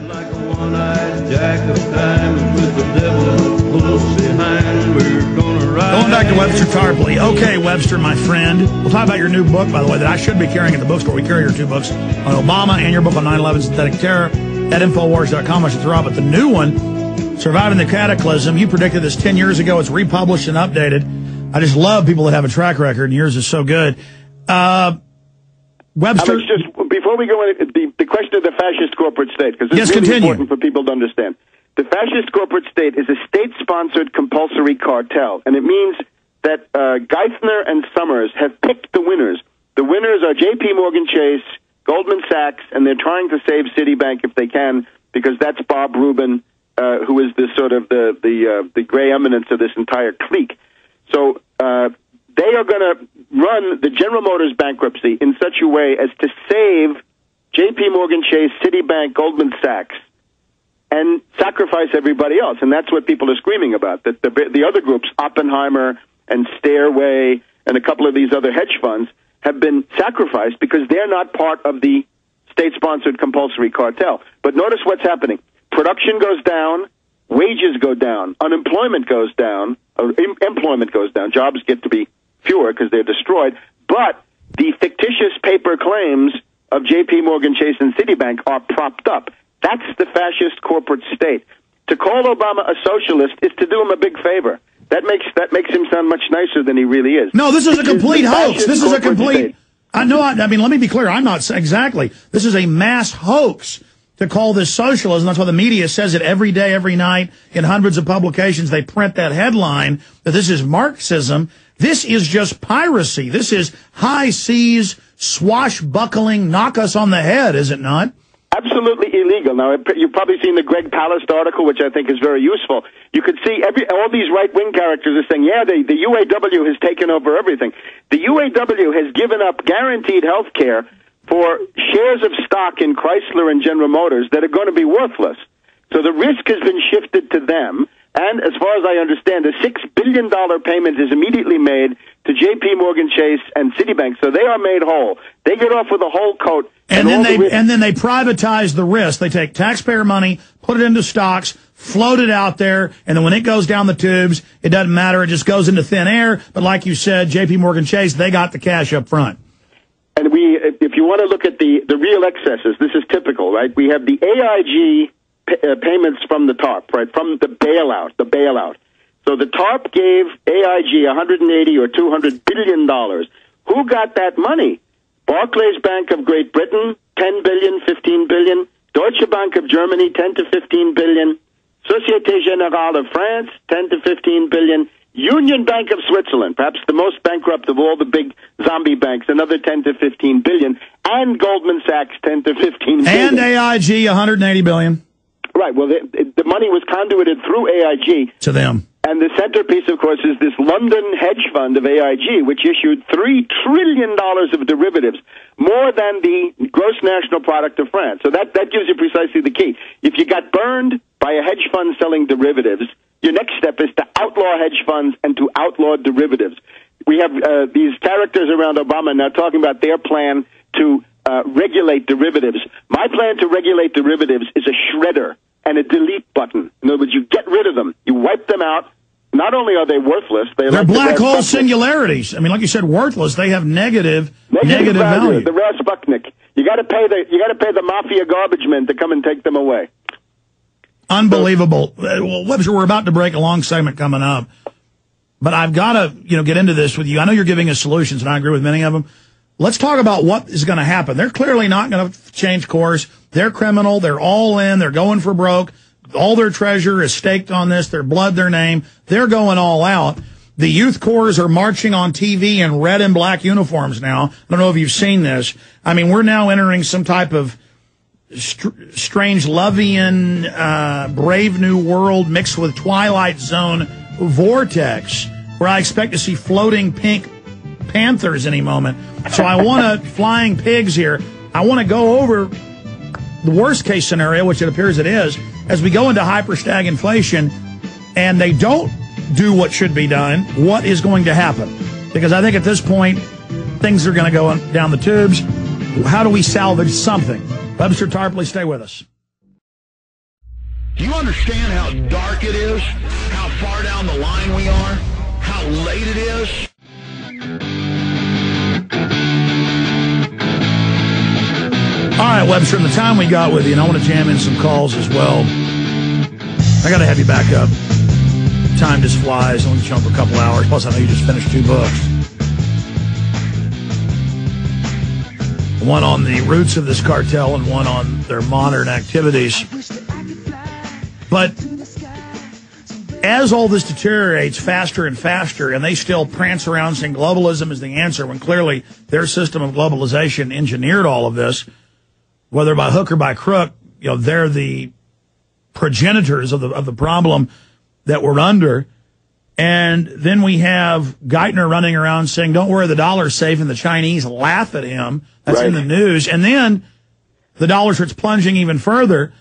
Like a one-eyed jack of diamonds with the devil close behind. We're gonna ride. Going back to Webster Tarpley. Okay, Webster, my friend. We'll talk about your new book, by the way, that I should be carrying at the bookstore. We carry your two books on Obama and your book on 9/11 synthetic terror at Infowars.com. I should throw out, but the new one, Surviving the Cataclysm, you predicted this 10 years ago. It's republished and updated. I just love people that have a track record, and yours is so good. Webster, Alex, just before we go into the question of the fascist corporate state, because it's really important for people to understand. The fascist corporate state is a state-sponsored compulsory cartel, and it means that Geithner and Summers have picked the winners. The winners are J.P. Morgan Chase, Goldman Sachs, and they're trying to save Citibank if they can, because that's Bob Rubin, who is the sort of the gray eminence of this entire clique. So they are going to run the General Motors bankruptcy in such a way as to save J.P. Morgan Chase, Citibank, Goldman Sachs, and sacrifice everybody else. And that's what people are screaming about, that the other groups, Oppenheimer and Stairway and a couple of these other hedge funds, have been sacrificed because they're not part of the state-sponsored compulsory cartel. But notice what's happening. Production goes down, wages go down, unemployment goes down, employment goes down, jobs get to be fewer because they're destroyed, but the fictitious paper claims of J.P. Morgan Chase and Citibank are propped up. That's the fascist corporate state. To call Obama a socialist is to do him a big favor. That makes him sound much nicer than he really is. No, this is a complete hoax. This is a complete... I mean, let me be clear. I'm not... Exactly. This is a mass hoax to call this socialism. That's why the media says it every day, every night. In hundreds of publications, they print that headline that this is Marxism. This is just piracy. This is high seas, swashbuckling, knock us on the head, is it not? Absolutely illegal. Now, you've probably seen the Greg Palast article, which I think is very useful. You could see all these right-wing characters are saying, yeah, the UAW has taken over everything. The UAW has given up guaranteed health care for shares of stock in Chrysler and General Motors that are going to be worthless. So the risk has been shifted to them. And as far as I understand, a $6 billion payment is immediately made to J.P. Morgan Chase and Citibank, so they are made whole. They get off with a whole coat. And then they privatize the risk. They take taxpayer money, put it into stocks, float it out there, and then when it goes down the tubes, it doesn't matter. It just goes into thin air. But like you said, J.P. Morgan Chase, they got the cash up front. And if you want to look at the real excesses, this is typical, right? We have the AIG payments from the TARP, right, from the bailout. So the TARP gave AIG $180 or $200 billion. Who got that money? Barclays Bank of Great Britain, $10 billion, $15 billion. Deutsche Bank of Germany, $10 to $15 billion. Société Générale of France, $10 to $15 billion. Union Bank of Switzerland, perhaps the most bankrupt of all the big zombie banks, another $10 to $15 billion. And Goldman Sachs, $10 to $15 billion. And AIG, $180 billion. Right. Well, the money was conduited through AIG. To them. And the centerpiece, of course, is this London hedge fund of AIG, which issued $3 trillion of derivatives, more than the gross national product of France. So that gives you precisely the key. If you got burned by a hedge fund selling derivatives, your next step is to outlaw hedge funds and to outlaw derivatives. We have these characters around Obama now talking about their plan to regulate derivatives. My plan to regulate derivatives is a shredder and a delete button. In other words, you get rid of them. You wipe them out. Not only are they worthless, they're like black hole singularities. I mean, like you said, worthless. They have negative value. The Rasputnik. You got to pay the mafia garbage men to come and take them away. Unbelievable. Well, Webster, we're about to break a long segment coming up, but I've got to get into this with you. I know you're giving us solutions, and I agree with many of them. Let's talk about what is going to happen. They're clearly not going to change course. They're criminal. They're all in. They're going for broke. All their treasure is staked on this, their blood, their name. They're going all out. The youth corps are marching on TV in red and black uniforms now. I don't know if you've seen this. I mean, we're now entering some type of strange Lovian, Brave New World mixed with Twilight Zone vortex, where I expect to see floating pink panthers any moment. So I want flying pigs here. I want to go over the worst case scenario, which it appears it is, as we go into hyperstagflation and they don't do what should be done, what is going to happen? Because I think at this point, things are going to go down the tubes. How do we salvage something? Webster Tarpley, stay with us. Do you understand how dark it is? How far down the line we are? How late it is? All right, Webster, in the time we got with you, and I want to jam in some calls as well. I got to have you back up. Time just flies. I want to jump a couple hours. Plus, I know you just finished 2 books. One on the roots of this cartel and one on their modern activities. But as all this deteriorates faster and faster, and they still prance around saying globalism is the answer, when clearly their system of globalization engineered all of this, whether by hook or by crook, you know, they're the progenitors of the problem that we're under. And then we have Geithner running around saying, don't worry, the dollar's safe, and the Chinese laugh at him. That's right. In the news. And then the dollar starts plunging even further.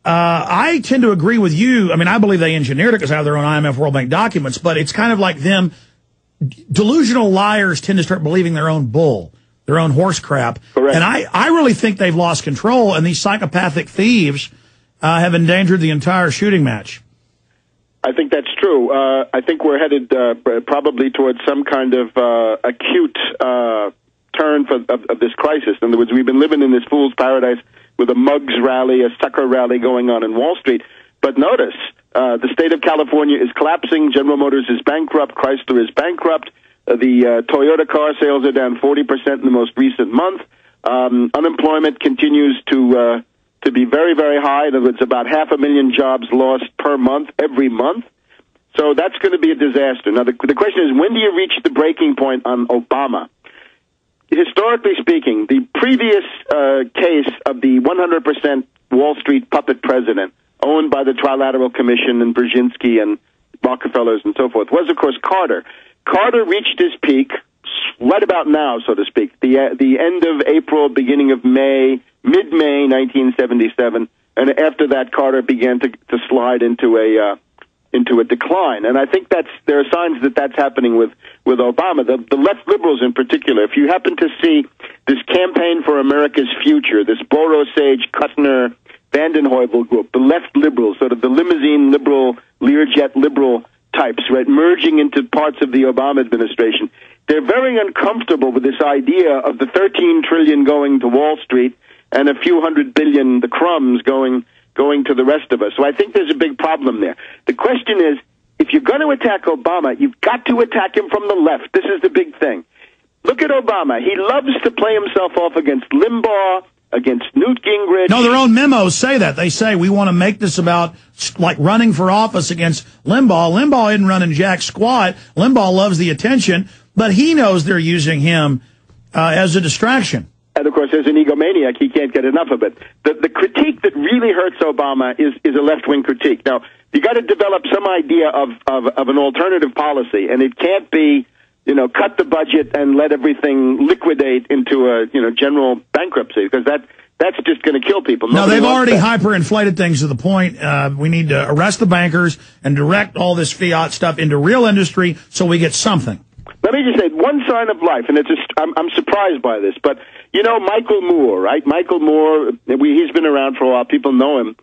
I tend to agree with you. I mean, I believe they engineered it because I have their own IMF World Bank documents, but it's kind of like them. Delusional liars tend to start believing their own bull, their own horse crap. Correct. And I really think they've lost control, and these psychopathic thieves have endangered the entire shooting match. I think that's true. I think we're headed probably towards some kind of acute turn of this crisis. In other words, we've been living in this fool's paradise with a mugs rally, a sucker rally going on in Wall Street. But notice, the state of California is collapsing. General Motors is bankrupt. Chrysler is bankrupt. The Toyota car sales are down 40% in the most recent month. Unemployment continues to be very, very high. In other words, about 500,000 jobs lost per month, every month. So that's going to be a disaster. Now, the question is, when do you reach the breaking point on Obama? Historically speaking, the previous case of the 100% Wall Street puppet president, owned by the Trilateral Commission and Brzezinski and Rockefellers and so forth, was, of course, Carter. Carter reached his peak right about now, so to speak, the end of April, beginning of May, mid-May 1977, and after that, Carter began to slide into a decline. And I think there are signs that that's happening with Obama. The left liberals in particular, if you happen to see this Campaign for America's Future, this Boros Sage, Kuttner, Vanden Heuvel group, the left liberals, sort of the limousine liberal, Learjet liberal types, right, merging into parts of the Obama administration, they're very uncomfortable with this idea of the $13 trillion going to Wall Street and a few $100 billion, the crumbs, going to the rest of us. So I think there's a big problem there. The question is, if you're going to attack Obama, you've got to attack him from the left. This is the big thing. Look at Obama. He loves to play himself off against Limbaugh, against Newt Gingrich. No, their own memos say that. They say we want to make this about like running for office against Limbaugh. Limbaugh isn't running jack squat. Limbaugh loves the attention, but he knows they're using him as a distraction. And, of course, as an egomaniac, he can't get enough of it. The critique that really hurts Obama is a left-wing critique. Now, you got to develop some idea of an alternative policy, and it can't be, cut the budget and let everything liquidate into a, general bankruptcy, because that's just going to kill people. No, they've already hyperinflated things to the point we need to arrest the bankers and direct all this fiat stuff into real industry so we get something. Let me just say one sign of life, and I'm surprised by this, but Michael Moore, right? Michael Moore, he's been around for a while. People know him.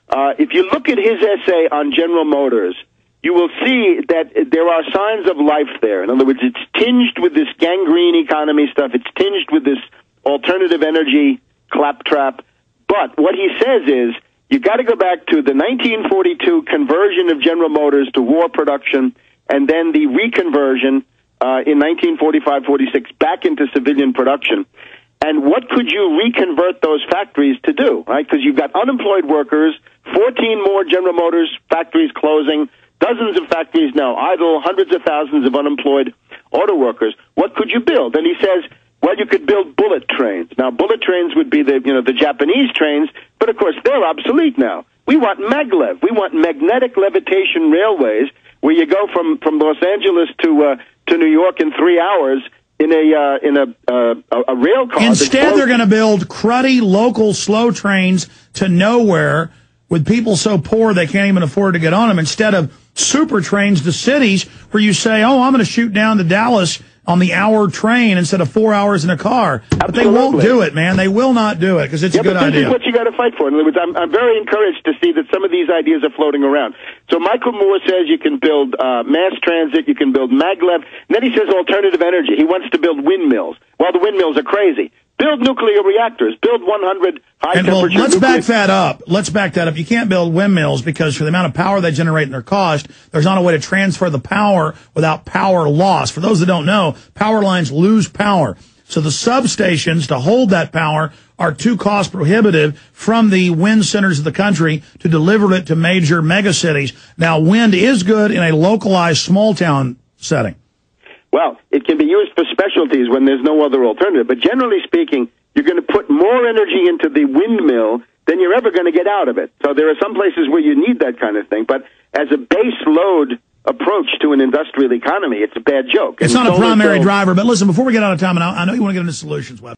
If you look at his essay on General Motors, you will see that there are signs of life there. In other words, it's tinged with this gangrene economy stuff. It's tinged with this alternative energy claptrap. But what he says is, you got to go back to the 1942 conversion of General Motors to war production, and then the reconversion in 1945-46 back into civilian production. And what could you reconvert those factories to do, right? Because you've got unemployed workers, 14 more General Motors factories closing, dozens of factories now idle, hundreds of thousands of unemployed auto workers. What could you build? And he says, well, you could build bullet trains. Now, bullet trains would be the Japanese trains, but of course they're obsolete now. We want maglev. We want magnetic levitation railways where you go from Los Angeles to New York in 3 hours in a rail car. Instead, they're going to build cruddy local slow trains to nowhere with people so poor they can't even afford to get on them, instead of super trains to cities where you say, oh, I'm going to shoot down to Dallas on the hour train instead of 4 hours in a car. But they won't do it, man. They will not do it because it's a good idea. This is what you got to fight for. In other words, I'm very encouraged to see that some of these ideas are floating around. So Michael Moore says you can build mass transit, you can build maglev, and then he says alternative energy. He wants to build windmills. Well, the windmills are crazy. Build nuclear reactors. Build 100 high-temperature let's back that up. Let's back that up. You can't build windmills because for the amount of power they generate and their cost, there's not a way to transfer the power without power loss. For those that don't know, power lines lose power. So the substations to hold that power are too cost prohibitive from the wind centers of the country to deliver it to major megacities. Now, wind is good in a localized small town setting. Well, it can be used for specialties when there's no other alternative. But generally speaking, you're going to put more energy into the windmill than you're ever going to get out of it. So there are some places where you need that kind of thing. But as a base load approach to an industrial economy, it's a bad joke. It's not a primary driver. But listen, before we get out of time, and I know you want to get into solutions, Web.